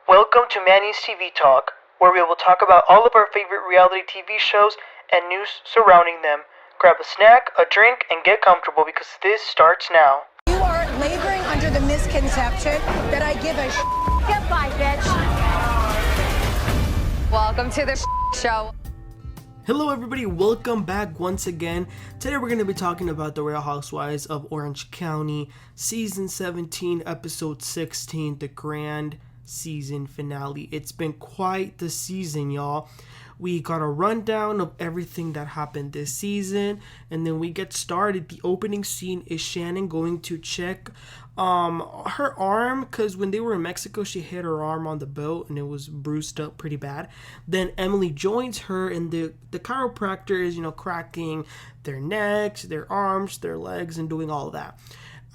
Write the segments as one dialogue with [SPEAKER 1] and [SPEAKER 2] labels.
[SPEAKER 1] Welcome to Manny's TV Talk, where we will talk about all of our favorite reality TV shows and news surrounding them. Grab a snack, a drink, and get comfortable because this starts now.
[SPEAKER 2] You are laboring under the misconception that I give a
[SPEAKER 3] Goodbye, bitch. Welcome to the show.
[SPEAKER 1] Hello everybody, welcome back once again. Today we're going to be talking about the Real Housewives of Orange County, Season 17, Episode 16, the Grand Season Finale. It's been quite the season, y'all. We got a rundown of everything that happened this season, and then we get started. The opening scene is Shannon going to check her arm, because when they were in Mexico, she hit her arm on the boat and it was bruised up pretty bad. Then Emily joins her, and the chiropractor is, cracking their necks, their arms, their legs, and doing all of that.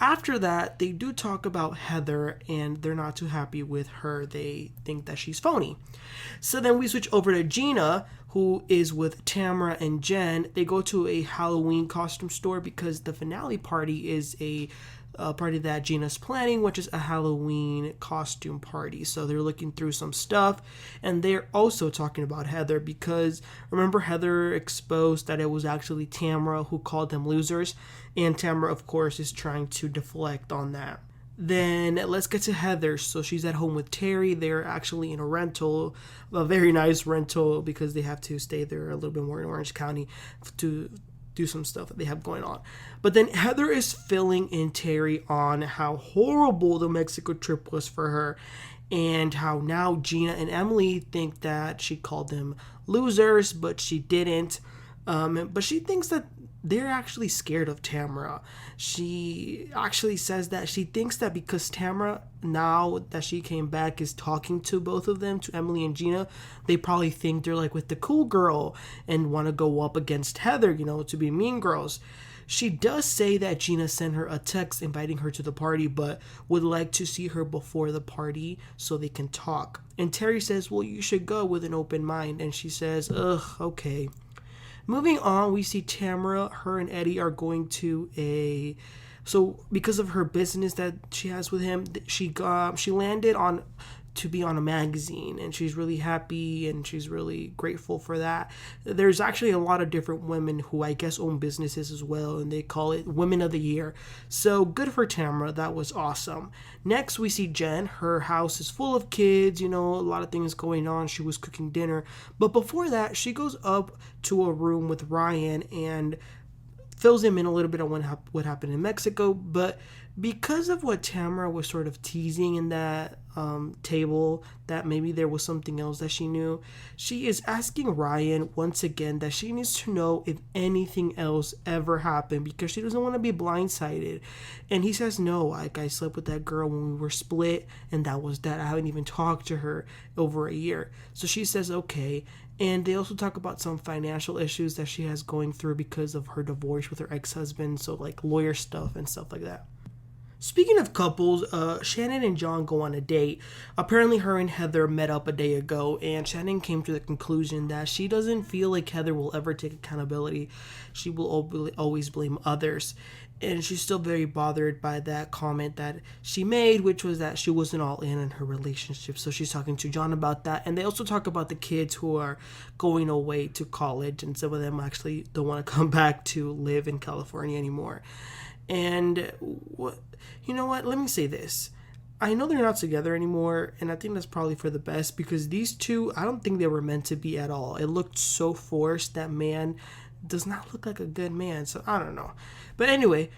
[SPEAKER 1] After that, they do talk about Heather, and they're not too happy with her. They think that she's phony. So then we switch over to Gina, who is with Tamra and Jen. They go to a Halloween costume store because the finale party is a party that Gina's planning, which is a Halloween costume party. So they're looking through some stuff, and they're also talking about Heather because remember Heather exposed that it was actually Tamra who called them losers, and Tamra, of course, is trying to deflect on that. Then let's get to Heather. So she's at home with Terry. They're actually in a rental, a very nice rental, because they have to stay there a little bit more in Orange County to do some stuff that they have going on. But then Heather is filling in Terry on how horrible the Mexico trip was for her, and how now Gina and Emily think that she called them losers, but she didn't. But she thinks that they're actually scared of Tamra. She actually says that she thinks that because Tamra, now that she came back, is talking to both of them, to Emily and Gina, they probably think they're like with the cool girl and want to go up against Heather, to be mean girls. She does say that Gina sent her a text inviting her to the party, but would like to see her before the party so they can talk. And Terry says, well, you should go with an open mind. And she says, ugh, okay. Moving on, we see Tamra, her and Eddie are going to so because of her business that she has with him, she landed to be on a magazine, and she's really happy and she's really grateful for that. There's actually a lot of different women who I guess own businesses as well, and they call it Women of the Year. So good for Tamra, that was awesome. Next, we see Jen. Her house is full of kids, a lot of things going on. She was cooking dinner. But before that, she goes up to a room with Ryan and fills him in a little bit on what happened in Mexico. But because of what Tamra was sort of teasing in that table, that maybe there was something else that she knew, she is asking Ryan once again that she needs to know if anything else ever happened because she doesn't want to be blindsided. And he says, no, I slept with that girl when we were split, and that was that. I haven't even talked to her over a year. So she says, okay. And they also talk about some financial issues that she has going through because of her divorce with her ex-husband, so like lawyer stuff and stuff like that. Speaking of couples, Shannon and John go on a date. Apparently her and Heather met up a day ago, and Shannon came to the conclusion that she doesn't feel like Heather will ever take accountability. She will always blame others. And she's still very bothered by that comment that she made, which was that she wasn't all in her relationship. So she's talking to John about that. And they also talk about the kids who are going away to college, and some of them actually don't want to come back to live in California anymore. And you know what? Let me say this. I know they're not together anymore, and I think that's probably for the best because these two, I don't think they were meant to be at all. It looked so forced. That man does not look like a good man, so I don't know. But anyway,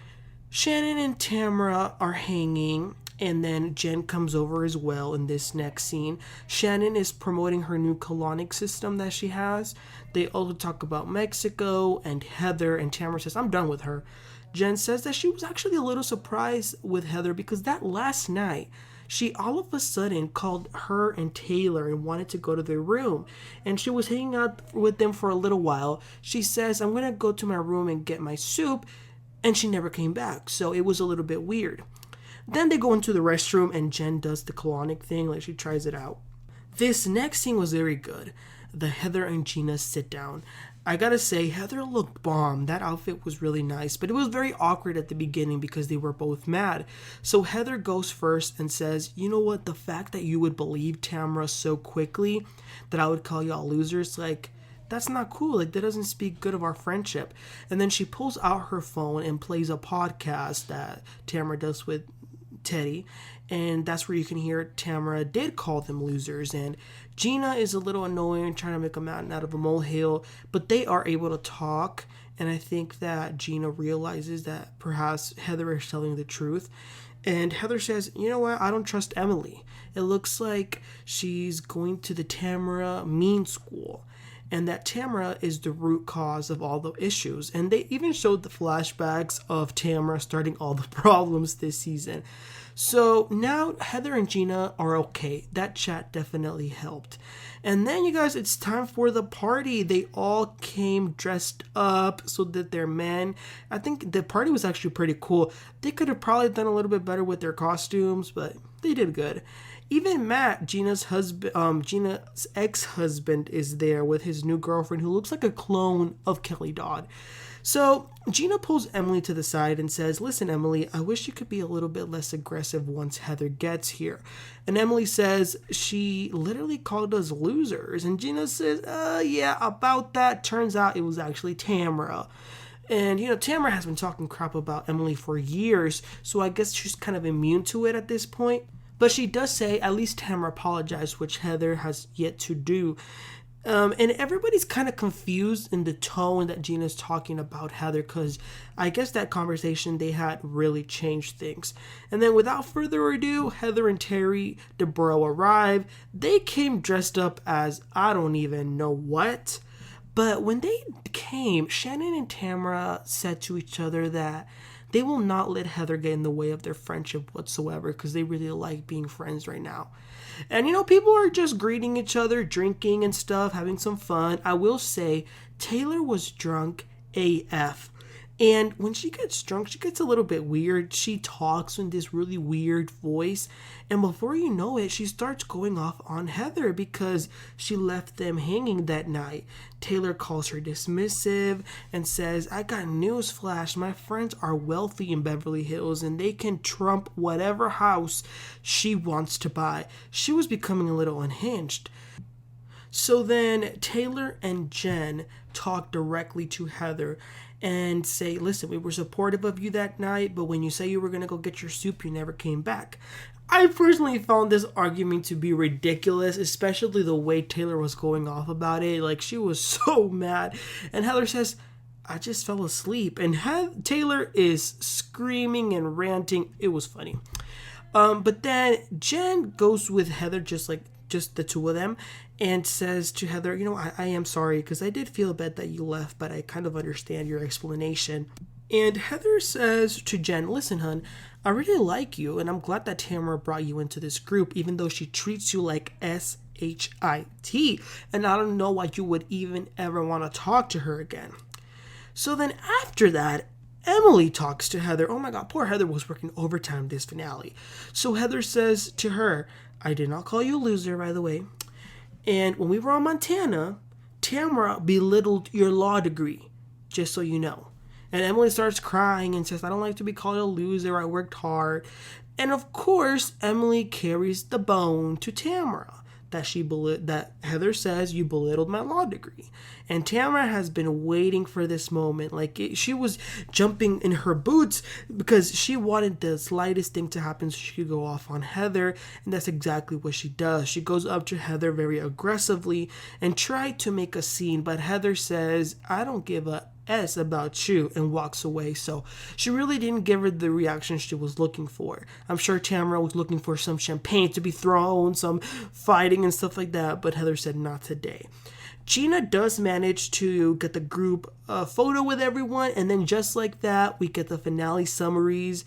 [SPEAKER 1] Shannon and Tamra are hanging, and then Jen comes over as well in this next scene. Shannon is promoting her new colonic system that she has. They also talk about Mexico and Heather, and Tamra says, I'm done with her. Jen says that she was actually a little surprised with Heather because that last night, she all of a sudden called her and Taylor and wanted to go to their room. And she was hanging out with them for a little while. She says, I'm going to go to my room and get my soup. And she never came back. So it was a little bit weird. Then they go into the restroom and Jen does the colonic thing. Like she tries it out. This next scene was very good. The Heather and Gina sit down. I gotta say, Heather looked bomb. That outfit was really nice, but it was very awkward at the beginning because they were both mad. So Heather goes first and says, you know what, the fact that you would believe Tamra so quickly that I would call y'all losers, like, that's not cool. Like, that doesn't speak good of our friendship. And then she pulls out her phone and plays a podcast that Tamra does with Teddy, and that's where you can hear Tamra did call them losers, and Gina is a little annoying, trying to make a mountain out of a molehill, but they are able to talk, and I think that Gina realizes that perhaps Heather is telling the truth, and Heather says, you know what, I don't trust Emily. It looks like she's going to the Tamra mean school, and that Tamra is the root cause of all the issues. And they even showed the flashbacks of Tamra starting all the problems this season. So now Heather and Gina are okay. That chat definitely helped. And then, you guys, it's time for the party. They all came dressed up so that they're men. I think the party was actually pretty cool. They could have probably done a little bit better with their costumes, but they did good. Even Matt, Gina's ex-husband, is there with his new girlfriend who looks like a clone of Kelly Dodd. So Gina pulls Emily to the side and says, listen, Emily, I wish you could be a little bit less aggressive once Heather gets here. And Emily says, she literally called us losers. And Gina says, yeah, about that. Turns out it was actually Tamra. And, Tamra has been talking crap about Emily for years, so I guess she's kind of immune to it at this point. But she does say at least Tamra apologized, which Heather has yet to do. And everybody's kind of confused in the tone that Gina's talking about Heather, because I guess that conversation they had really changed things. And then without further ado, Heather and Terry Dubrow arrive. They came dressed up as I don't even know what. But when they came, Shannon and Tamra said to each other that they will not let Heather get in the way of their friendship whatsoever, because they really like being friends right now. And, people are just greeting each other, drinking and stuff, having some fun. I will say, Taylor was drunk AF. And when she gets drunk, she gets a little bit weird. She talks in this really weird voice. And before you know it, she starts going off on Heather because she left them hanging that night. Taylor calls her dismissive and says, I got news flash. My friends are wealthy in Beverly Hills and they can trump whatever house she wants to buy. She was becoming a little unhinged. So then Taylor and Jen talk directly to Heather and say, listen, we were supportive of you that night, but when you say you were going to go get your soup, you never came back. I personally found this argument to be ridiculous, especially the way Taylor was going off about it. Like, she was so mad. And Heather says, I just fell asleep. And Taylor is screaming and ranting. It was funny. But then Jen goes with Heather, just the two of them, and says to Heather, I am sorry because I did feel bad that you left, but I kind of understand your explanation. And Heather says to Jen, listen, hun, I really like you, and I'm glad that Tamra brought you into this group, even though she treats you like SHIT, and I don't know why you would even ever want to talk to her again. So then after that, Emily talks to Heather. Oh my God, poor Heather was working overtime this finale. So Heather says to her, I did not call you a loser, by the way. And when we were on Montana, Tamra belittled your law degree, just so you know. And Emily starts crying and says, I don't like to be called a loser. I worked hard. And of course, Emily carries the bone to Tamra that Heather says you belittled my law degree. And Tamra has been waiting for this moment. She was jumping in her boots because she wanted the slightest thing to happen so she could go off on Heather. And that's exactly what she does. She goes up to Heather very aggressively and tried to make a scene. But Heather says, I don't give a S about you, and walks away. So she really didn't give her the reaction she was looking for. I'm sure Tamra was looking for some champagne to be thrown, some fighting and stuff like that, but Heather said not today. Gina does manage to get the group photo with everyone, and then just like that, we get the finale summaries.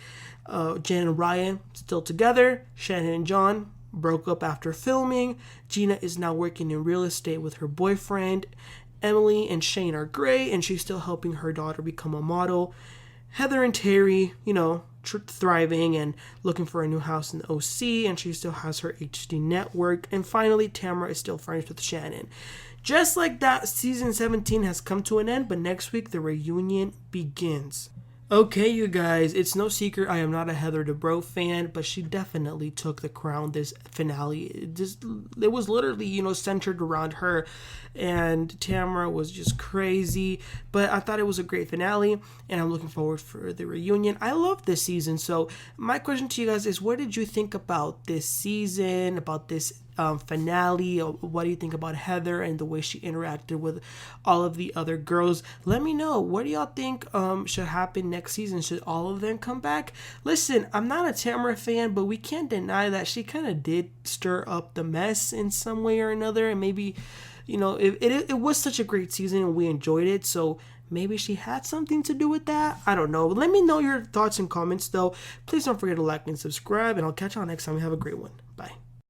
[SPEAKER 1] Jen and Ryan still together. Shannon and John broke up after filming. Gina is now working in real estate with her boyfriend. Emily and Shane are great, and she's still helping her daughter become a model. Heather and Terry, thriving and looking for a new house in the OC, and she still has her HD network. And finally, Tamra is still friends with Shannon. Just like that, season 17 has come to an end, but next week the reunion begins. Okay, you guys, it's no secret I am not a Heather Dubrow fan, but she definitely took the crown this finale. It was literally, centered around her, and Tamra was just crazy, but I thought it was a great finale, and I'm looking forward for the reunion. I love this season, so my question to you guys is, what did you think about this season, about this finale? What do you think about Heather and the way she interacted with all of the other girls? Let me know. What do y'all think should happen next season? Should all of them come back? Listen, I'm not a Tamara fan, but we can't deny that she kind of did stir up the mess in some way or another, and maybe it was such a great season and we enjoyed it, so maybe she had something to do with that. I don't know. Let me know your thoughts and comments though. Please don't forget to like and subscribe, and I'll catch y'all next time. Have a great one.